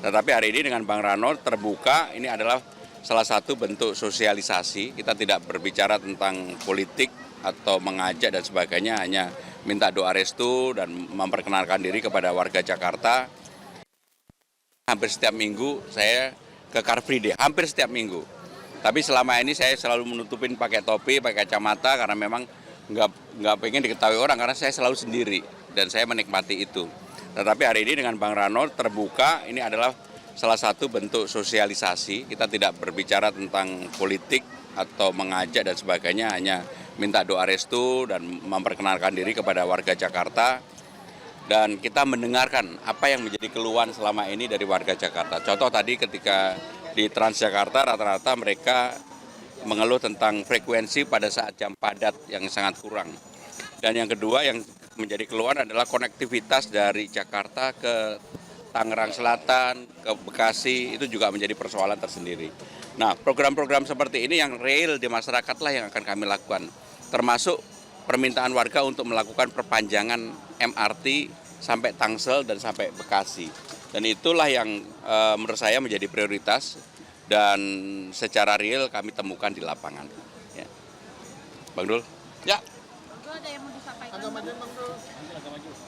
Tetapi hari ini dengan Bang Rano terbuka, ini adalah salah satu bentuk sosialisasi. Kita tidak berbicara tentang politik atau mengajak dan sebagainya, hanya minta doa restu dan memperkenalkan diri kepada warga Jakarta. Hampir setiap minggu saya ke Car Free Day, hampir setiap minggu. Tapi selama ini saya selalu menutupin pakai topi, pakai kacamata karena memang nggak pengen diketahui orang karena saya selalu sendiri dan saya menikmati itu. Tetapi hari ini dengan Bang Rano terbuka, ini adalah salah satu bentuk sosialisasi. Kita tidak berbicara tentang politik atau mengajak dan sebagainya, hanya minta doa restu dan memperkenalkan diri kepada warga Jakarta. Dan kita mendengarkan apa yang menjadi keluhan selama ini dari warga Jakarta. Contoh tadi ketika di Transjakarta rata-rata mereka mengeluh tentang frekuensi pada saat jam padat yang sangat kurang. Dan yang kedua yang menjadi keluhan adalah konektivitas dari Jakarta ke Tangerang Selatan, ke Bekasi, itu juga menjadi persoalan tersendiri. Nah, program-program seperti ini yang real di masyarakat lah yang akan kami lakukan. Termasuk permintaan warga untuk melakukan perpanjangan MRT sampai Tangsel dan sampai Bekasi. Dan itulah yang menurut saya menjadi prioritas dan secara real kami temukan di lapangan. Ya. Bang Dul? Ya. Ada yang mau disampaikan?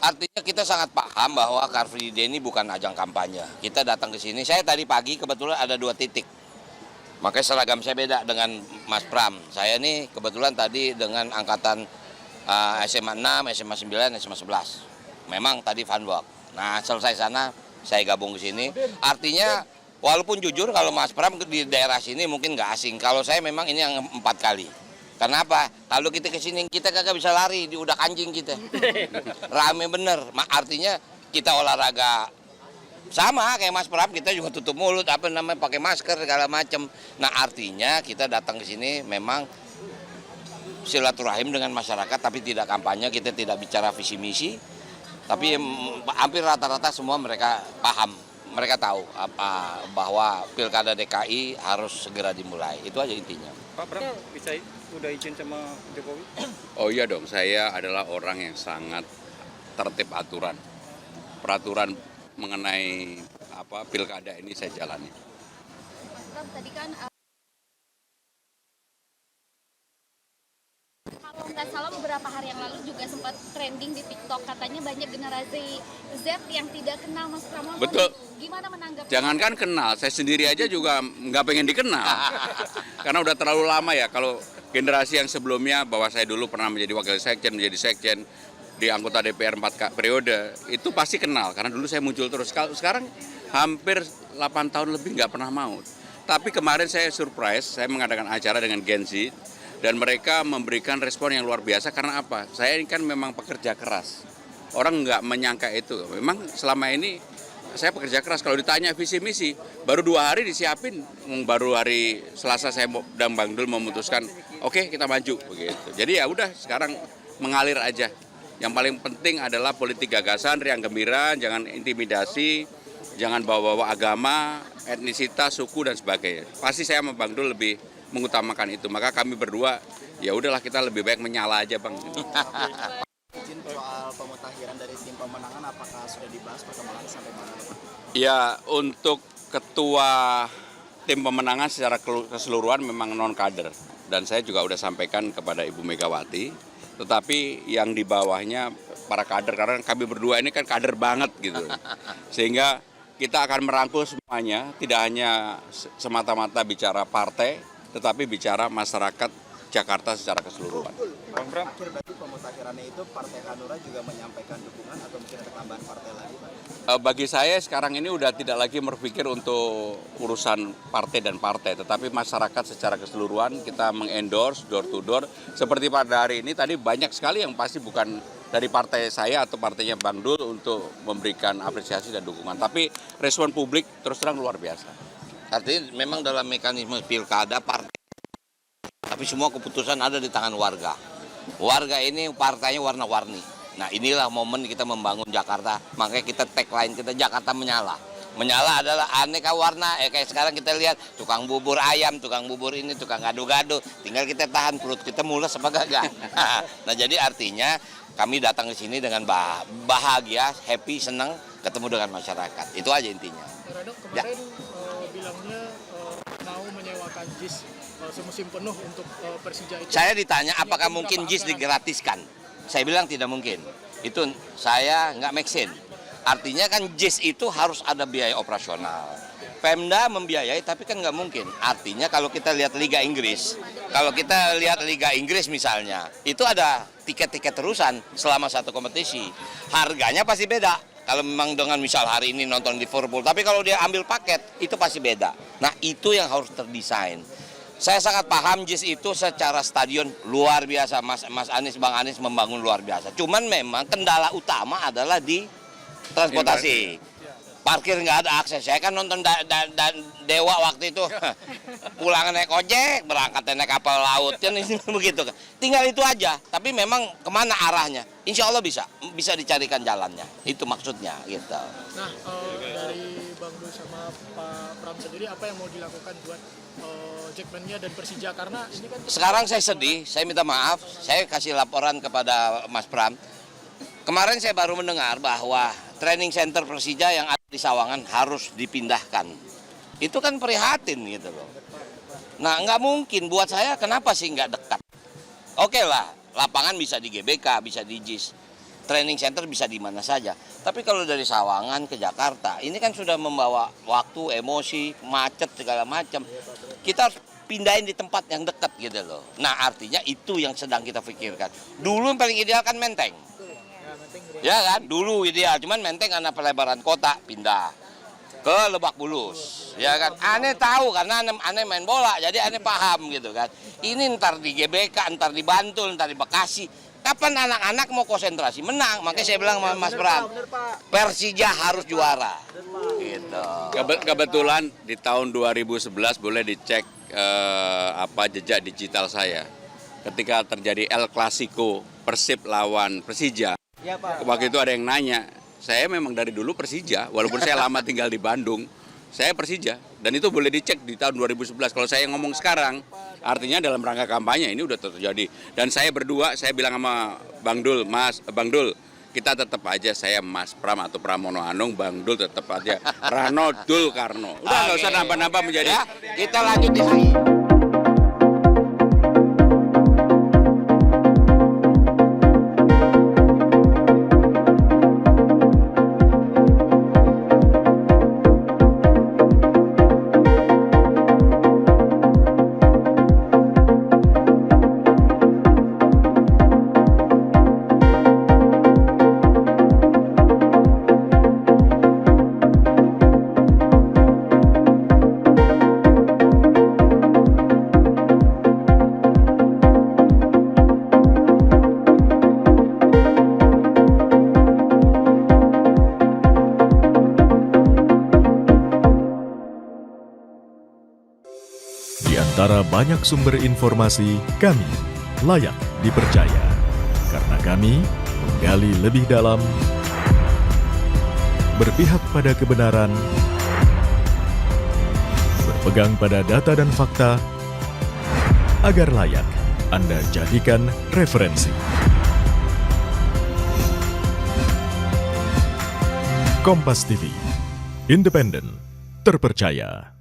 Artinya kita sangat paham bahwa Car Free Day ini bukan ajang kampanye. Kita datang ke sini, saya tadi pagi kebetulan ada 2 titik. Makanya seragam saya beda dengan Mas Pram. Saya ini kebetulan tadi dengan angkatan SMA 6, SMA 9, SMA 11. Memang tadi fun walk. Nah selesai sana saya gabung ke sini. Artinya walaupun jujur kalau Mas Pram di daerah sini mungkin nggak asing. Kalau saya memang ini yang 4 kali. Kenapa? Kalau kita ke sini kita kagak bisa lari, di udah anjing kita. Rame bener. Artinya kita olahraga sama kayak Mas Pram, kita juga tutup mulut, pakai masker segala macam. Nah artinya kita datang ke sini memang silaturahim dengan masyarakat, tapi tidak kampanye, kita tidak bicara visi misi. Tapi hampir rata-rata semua mereka paham, mereka tahu bahwa Pilkada DKI harus segera dimulai. Itu aja intinya. Pak Pram, bisa udah izin sama Jokowi? Oh iya dong, saya adalah orang yang sangat tertib aturan. Peraturan mengenai pilkada ini saya jalani. Mas Pram, tadi kan kalau nggak salah beberapa hari yang lalu juga sempat trending di TikTok, katanya banyak generasi Z yang tidak kenal Mas Pramono. Betul. Gimana menanggapi? Jangankan kenal, saya sendiri aja juga nggak pengen dikenal. Karena udah terlalu lama ya, kalau generasi yang sebelumnya, bahwa saya dulu pernah menjadi wakil sekjen, menjadi sekjen, di anggota DPR 4 periode, itu pasti kenal. Karena dulu saya muncul terus. Sekarang hampir 8 tahun lebih nggak pernah mau. Tapi kemarin saya surprise, saya mengadakan acara dengan Gen Z, dan mereka memberikan respon yang luar biasa. Karena apa? Saya ini kan memang pekerja keras. Orang nggak menyangka itu. Memang selama ini saya pekerja keras. Kalau ditanya visi misi, baru 2 hari disiapin. Baru hari Selasa saya dan Bang Dul memutuskan, oke, kita maju begitu. Jadi ya udah, sekarang mengalir aja. Yang paling penting adalah politik gagasan, riang gembira, jangan intimidasi, jangan bawa-bawa agama, etnisitas, suku dan sebagainya. Pasti saya sama Bang Dul lebih mengutamakan itu. Maka kami berdua, ya udahlah, kita lebih baik menyala aja, Bang. Izin soal pemutakhiran dari tim pemenangan, apakah sudah dibahas perkembangan sampai mana, Pak? Ya, untuk ketua tim pemenangan secara keseluruhan memang non-kader. Dan saya juga sudah sampaikan kepada Ibu Megawati. Tetapi yang di bawahnya para kader, karena kami berdua ini kan kader banget gitu. Sehingga kita akan merangkul semuanya, tidak hanya semata-mata bicara partai, tetapi bicara masyarakat Jakarta secara keseluruhan. Bang Bram, berarti pemutakhirannya itu Partai Hanura juga menyampaikan dukungan atau mungkin ada tambahan partai lagi, Pak? Bagi saya sekarang ini udah tidak lagi berpikir untuk urusan partai dan partai, tetapi masyarakat secara keseluruhan kita mengendorse door to door. Seperti pada hari ini tadi banyak sekali yang pasti bukan dari partai saya atau partainya Bang Dul untuk memberikan apresiasi dan dukungan. Tapi respon publik terus terang luar biasa. Artinya memang dalam mekanisme pilkada partai, tapi semua keputusan ada di tangan warga. Warga ini partainya warna-warni. Nah inilah momen kita membangun Jakarta, makanya kita tagline kita Jakarta menyala. Menyala adalah aneka warna, kayak sekarang kita lihat tukang bubur ayam, tukang bubur ini, tukang gado-gado. Tinggal kita tahan perut kita mules apa gak. Nah jadi artinya kami datang ke sini dengan bahagia, happy, senang ketemu dengan masyarakat. Itu aja intinya. Dok, kemarin bilangnya mau menyewakan JIS semusim penuh untuk Persija itu. Saya ditanya apakah Berapa mungkin JIS anggaran? digratiskan. Saya bilang tidak mungkin. Itu saya nggak make sense. Artinya kan JIS itu harus ada biaya operasional. Pemda membiayai tapi kan nggak mungkin. Artinya kalau kita lihat Liga Inggris, misalnya, itu ada tiket-tiket terusan selama satu kompetisi. Harganya pasti beda. Kalau memang dengan misal hari ini nonton Liverpool, tapi kalau dia ambil paket itu pasti beda. Nah itu yang harus terdesain. Saya sangat paham JIS itu secara stadion luar biasa, Mas Anies, Bang Anies membangun luar biasa. Cuman memang kendala utama adalah di transportasi. Parkir nggak ada akses. Saya kan nonton Dewa waktu itu, pulang naik ojek, berangkat naik kapal laut, kan ini begitu kan. Tinggal itu aja. Tapi memang kemana arahnya? Insya Allah bisa dicarikan jalannya. Itu maksudnya gitu. Nah, dari Bang Dul sama Pak Pram sendiri apa yang mau dilakukan buat Jackmania dan Persija, karena ini kan Sekarang saya sedih, saya minta maaf, saya kasih laporan kepada Mas Pram. Kemarin saya baru mendengar bahwa training center Persija yang ada di Sawangan harus dipindahkan. Itu kan prihatin gitu loh. Nah nggak mungkin, buat saya kenapa sih nggak dekat? Oke lah, lapangan bisa di GBK, bisa di JIS. Training center bisa di mana saja. Tapi kalau dari Sawangan ke Jakarta, ini kan sudah membawa waktu, emosi, macet, segala macam. Kita harus pindahin di tempat yang dekat gitu loh. Nah artinya itu yang sedang kita pikirkan. Dulu yang paling ideal kan Menteng. Ya kan, dulu ideal. Cuman Menteng karena pelebaran kota, pindah ke Lebak Bulus. Ya kan, aneh tahu karena aneh main bola, jadi aneh paham gitu kan. Ini ntar di GBK, ntar di Bantul, ntar di Bekasi. Kapan anak-anak mau konsentrasi menang? Makanya saya bilang sama Mas Pram, Persija harus juara. Gitu. Kebetulan di tahun 2011 boleh dicek jejak digital saya. Ketika terjadi El Clasico Persib lawan Persija, waktu itu ada yang nanya, saya memang dari dulu Persija, walaupun saya lama tinggal di Bandung, saya Persija. Dan itu boleh dicek di tahun 2011. Kalau saya ngomong sekarang, artinya dalam rangka kampanye ini udah terjadi. Dan saya berdua, saya bilang sama Bang Dul, Bang Dul, kita tetap aja saya Mas Pram atau Pramono Anung, Bang Dul tetap aja Rano Dul Karno. Udah nggak usah nambah-nambah menjadi. Ya, kita lanjut di sini. Di antara banyak sumber informasi, kami layak dipercaya. Karena kami menggali lebih dalam, berpihak pada kebenaran, berpegang pada data dan fakta, agar layak Anda jadikan referensi. Kompas TV, independen, terpercaya.